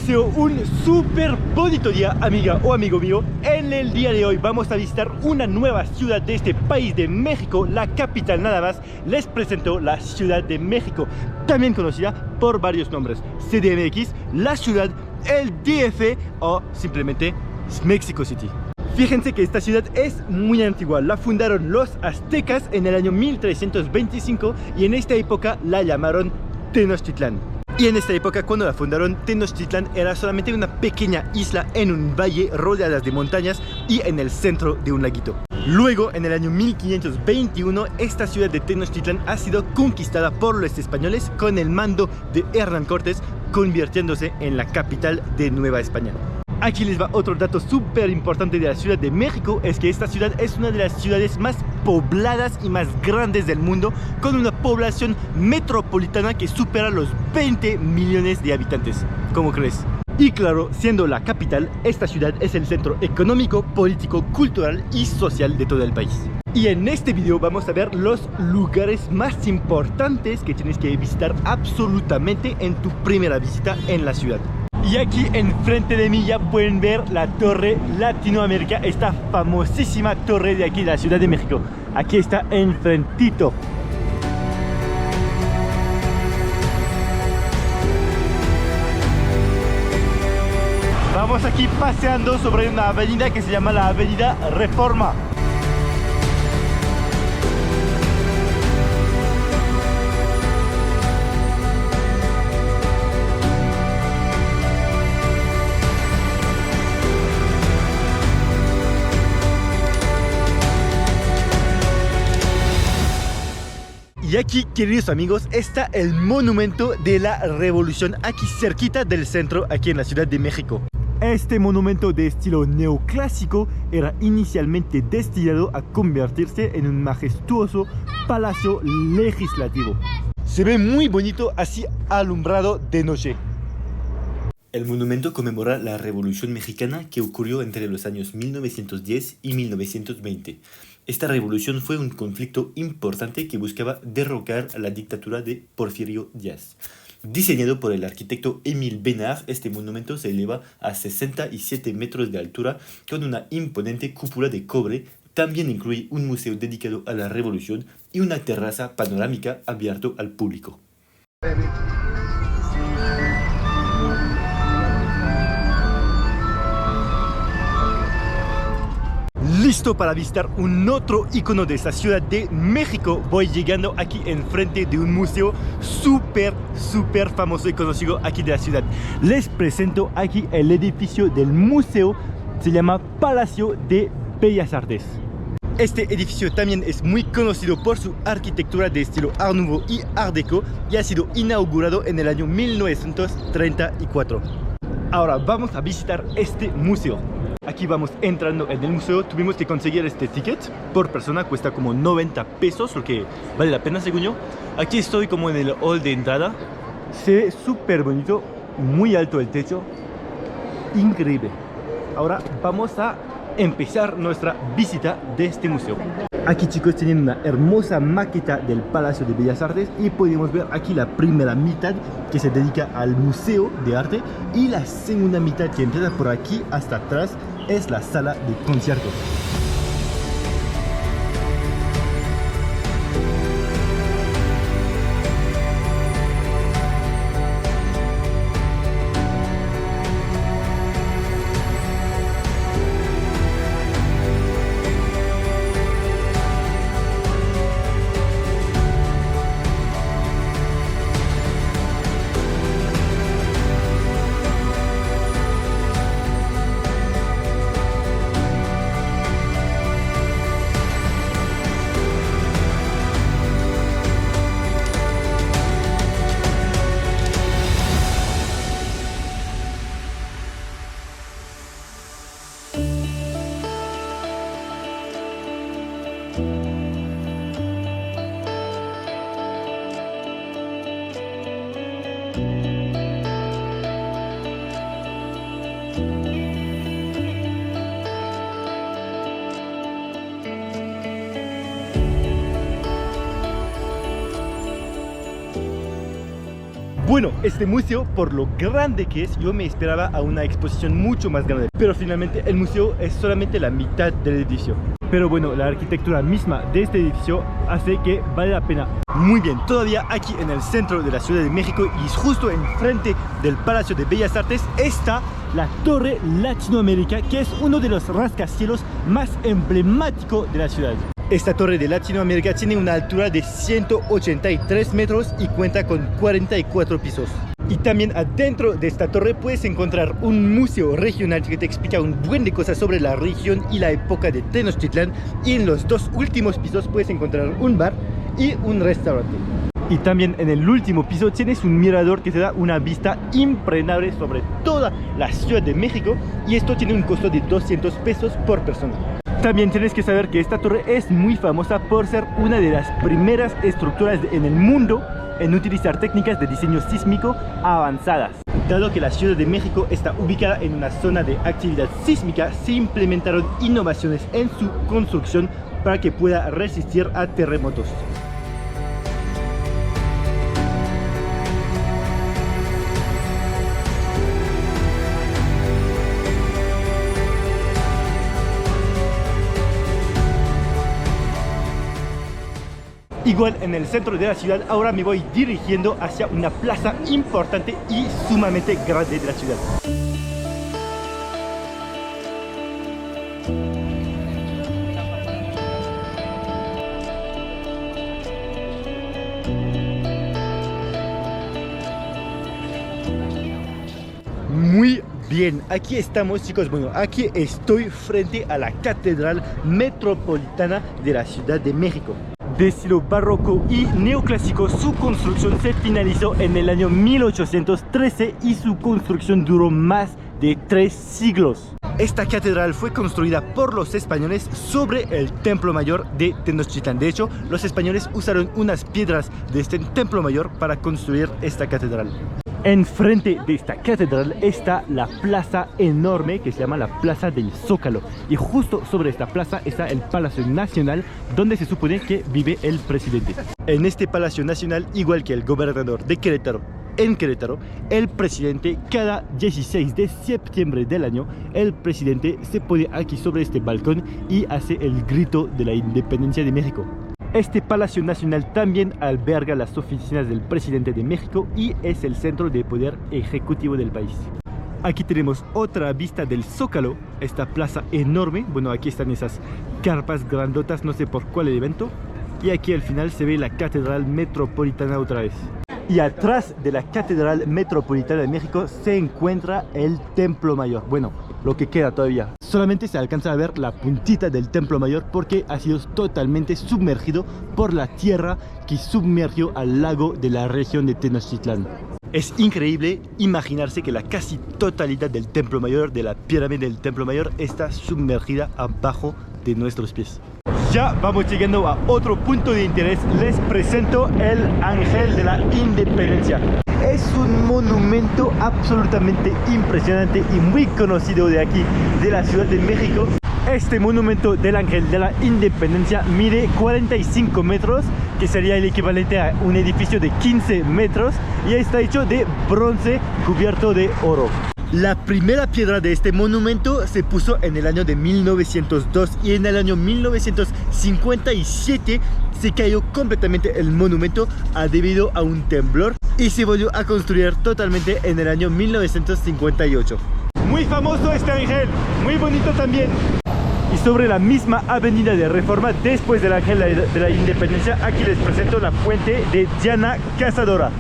deseo un súper bonito día, amiga o amigo mío. En el día de hoy vamos a visitar una nueva ciudad de este país de México, la capital nada más. Les presento la Ciudad de México, también conocida por varios nombres: CDMX, la ciudad, el DF o simplemente Mexico City. Fíjense que esta ciudad es muy antigua, la fundaron los aztecas en el año 1325 y en esta época la llamaron Tenochtitlán. Y en esta época, cuando la fundaron, Tenochtitlán era solamente una pequeña isla en un valle rodeada de montañas y en el centro de un laguito. Luego, en el año 1521, esta ciudad de Tenochtitlán ha sido conquistada por los españoles con el mando de Hernán Cortés, convirtiéndose en la capital de Nueva España. Aquí les va otro dato súper importante de la Ciudad de México: es que esta ciudad es una de las ciudades más pobladas y más grandes del mundo, con una población metropolitana que supera los 20 millones de habitantes. ¿Cómo crees? Y claro, siendo la capital, esta ciudad es el centro económico, político, cultural y social de todo el país. Y en este video vamos a ver los lugares más importantes que tienes que visitar absolutamente en tu primera visita en la ciudad. Y aquí enfrente de mí ya pueden ver la Torre Latinoamérica, esta famosísima torre de aquí de la Ciudad de México. Aquí está enfrentito. Vamos aquí paseando sobre una avenida que se llama la Avenida Reforma. Y aquí, queridos amigos, está el monumento de la Revolución, aquí cerquita del centro, aquí en la Ciudad de México. Este monumento de estilo neoclásico era inicialmente destinado a convertirse en un majestuoso palacio legislativo. Se ve muy bonito así alumbrado de noche. El monumento conmemora la Revolución Mexicana que ocurrió entre los años 1910 y 1920. Esta revolución fue un conflicto importante que buscaba derrocar la dictadura de Porfirio Díaz. Diseñado por el arquitecto Émile Bénard, este monumento se eleva a 67 metros de altura con una imponente cúpula de cobre. También incluye un museo dedicado a la revolución y una terraza panorámica abierta al público. Listo para visitar un otro icono de esta Ciudad de México. Voy llegando aquí enfrente de un museo súper famoso y conocido aquí de la ciudad. Les presento aquí el edificio del museo. Se llama Palacio de Bellas Artes. Este edificio también es muy conocido por su arquitectura de estilo Art Nouveau y Art Deco y ha sido inaugurado en el año 1934. Ahora vamos a visitar este museo. Aquí vamos entrando en el museo. Tuvimos que conseguir este ticket por persona, cuesta como 90 pesos, lo que vale la pena según yo. Aquí estoy como en el hall de entrada. Se ve súper bonito, muy alto el techo, increíble. Ahora vamos a empezar nuestra visita de este museo. Aquí, chicos, tienen una hermosa maqueta del Palacio de Bellas Artes y podemos ver aquí la primera mitad que se dedica al Museo de Arte y la segunda mitad, que empieza por aquí hasta atrás, es la sala de conciertos. Bueno, este museo, por lo grande que es, yo me esperaba a una exposición mucho más grande, pero finalmente el museo es solamente la mitad del edificio. Pero bueno, la arquitectura misma de este edificio hace que vale la pena. Muy bien, todavía aquí en el centro de la Ciudad de México y justo enfrente del Palacio de Bellas Artes está la Torre Latinoamérica, que es uno de los rascacielos más emblemáticos de la ciudad. Esta torre de Latinoamérica tiene una altura de 183 metros y cuenta con 44 pisos. Y también adentro de esta torre puedes encontrar un museo regional que te explica un buen de cosas sobre la región y la época de Tenochtitlán. Y en los dos últimos pisos puedes encontrar un bar y un restaurante. Y también en el último piso tienes un mirador que te da una vista impregnable sobre toda la Ciudad de México. Y esto tiene un costo de 200 pesos por persona. También tienes que saber que esta torre es muy famosa por ser una de las primeras estructuras en el mundo en utilizar técnicas de diseño sísmico avanzadas. Dado que la Ciudad de México está ubicada en una zona de actividad sísmica, se implementaron innovaciones en su construcción para que pueda resistir a terremotos. Igual en el centro de la ciudad, ahora me voy dirigiendo hacia una plaza importante y sumamente grande de la ciudad. Muy bien, aquí estamos, chicos. Bueno, aquí estoy frente a la Catedral Metropolitana de la Ciudad de México. De estilo barroco y neoclásico, su construcción se finalizó en el año 1813 y su construcción duró más de 3 siglos. Esta catedral fue construida por los españoles sobre el Templo Mayor de Tenochtitlán. De hecho, los españoles usaron unas piedras de este Templo Mayor para construir esta catedral. Enfrente de esta catedral está la plaza enorme que se llama la Plaza del Zócalo. Y justo sobre esta plaza está el Palacio Nacional, donde se supone que vive el presidente. En este Palacio Nacional, igual que el gobernador de Querétaro, en Querétaro, el presidente, cada 16 de septiembre del año, el presidente se pone aquí sobre este balcón y hace el grito de la independencia de México. Este Palacio Nacional también alberga las oficinas del presidente de México y es el centro de poder ejecutivo del país. Aquí tenemos otra vista del Zócalo, esta plaza enorme. Bueno, aquí están esas carpas grandotas, no sé por cuál evento. Y aquí al final se ve la Catedral Metropolitana otra vez. Y atrás de la Catedral Metropolitana de México se encuentra el Templo Mayor. Bueno, lo que queda todavía. Solamente se alcanza a ver la puntita del Templo Mayor porque ha sido totalmente sumergido por la tierra que sumergió al lago de la región de Tenochtitlán. Es increíble imaginarse que la casi totalidad del Templo Mayor, de la pirámide del Templo Mayor, está sumergida abajo de nuestros pies. Ya vamos llegando a otro punto de interés. Les presento el Ángel de la Independencia. Es un monumento absolutamente impresionante y muy conocido de aquí, de la Ciudad de México. Este monumento del Ángel de la Independencia mide 45 metros, que sería el equivalente a un edificio de 15 metros, y está hecho de bronce cubierto de oro. La primera piedra de este monumento se puso en el año de 1902 y en el año 1957 se cayó completamente el monumento debido a un temblor y se volvió a construir totalmente en el año 1958. Muy famoso este ángel, muy bonito también. Y sobre la misma avenida de Reforma, después del Ángel de la Independencia, aquí les presento la fuente de Diana Cazadora.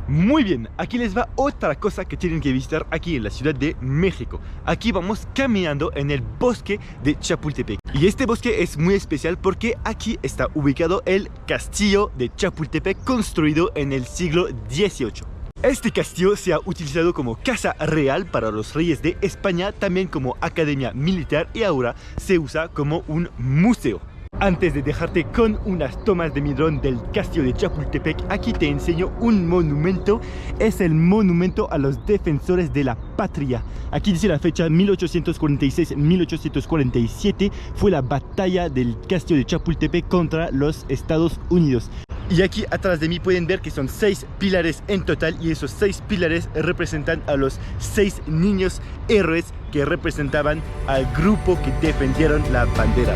Muy bien, aquí les va otra cosa que tienen que visitar aquí en la Ciudad de México. Aquí vamos caminando en el bosque de Chapultepec. Y este bosque es muy especial porque aquí está ubicado el castillo de Chapultepec, construido en el siglo XVIII. Este castillo se ha utilizado como casa real para los reyes de España, también como academia militar y ahora se usa como un museo. Antes de dejarte con unas tomas de mi dron del castillo de Chapultepec, aquí te enseño un monumento. Es el monumento a los defensores de la patria. Aquí dice la fecha 1846-1847. Fue la batalla del castillo de Chapultepec contra los Estados Unidos. Y aquí atrás de mí pueden ver que son 6 pilares en total, y esos 6 pilares representan a los 6 niños héroes que representaban al grupo que defendieron la bandera.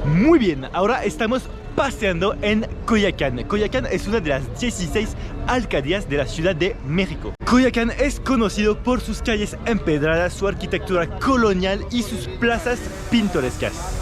Muy bien, ahora estamos paseando en Coyoacán. Coyoacán es una de las 16 alcaldías de la Ciudad de México. Coyoacán es conocido por sus calles empedradas, su arquitectura colonial y sus plazas pintorescas.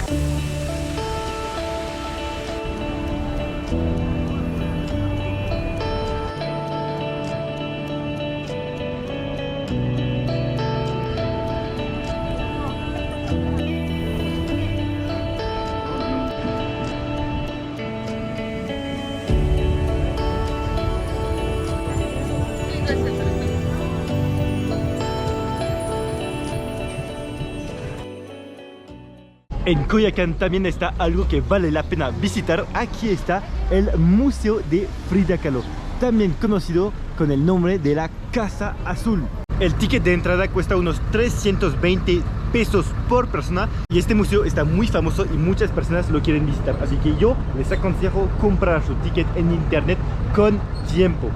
En Coyoacán también está algo que vale la pena visitar. Aquí está el Museo de Frida Kahlo, también conocido con el nombre de la Casa Azul. El ticket de entrada cuesta unos 320 pesos por persona, y este museo está muy famoso y muchas personas lo quieren visitar, así que yo les aconsejo comprar su ticket en internet con tiempo.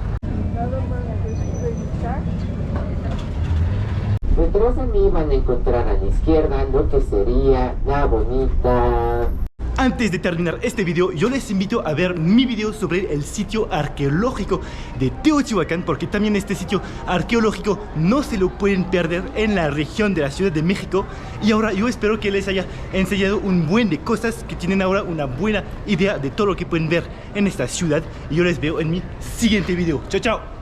Detrás de mí van a encontrar a la izquierda lo que sería la bonita. Antes de terminar este video, yo les invito a ver mi video sobre el sitio arqueológico de Teotihuacán, porque también este sitio arqueológico no se lo pueden perder en la región de la Ciudad de México. Y ahora yo espero que les haya enseñado un buen de cosas, que tienen ahora una buena idea de todo lo que pueden ver en esta ciudad, y yo les veo en mi siguiente video. Chao, chao.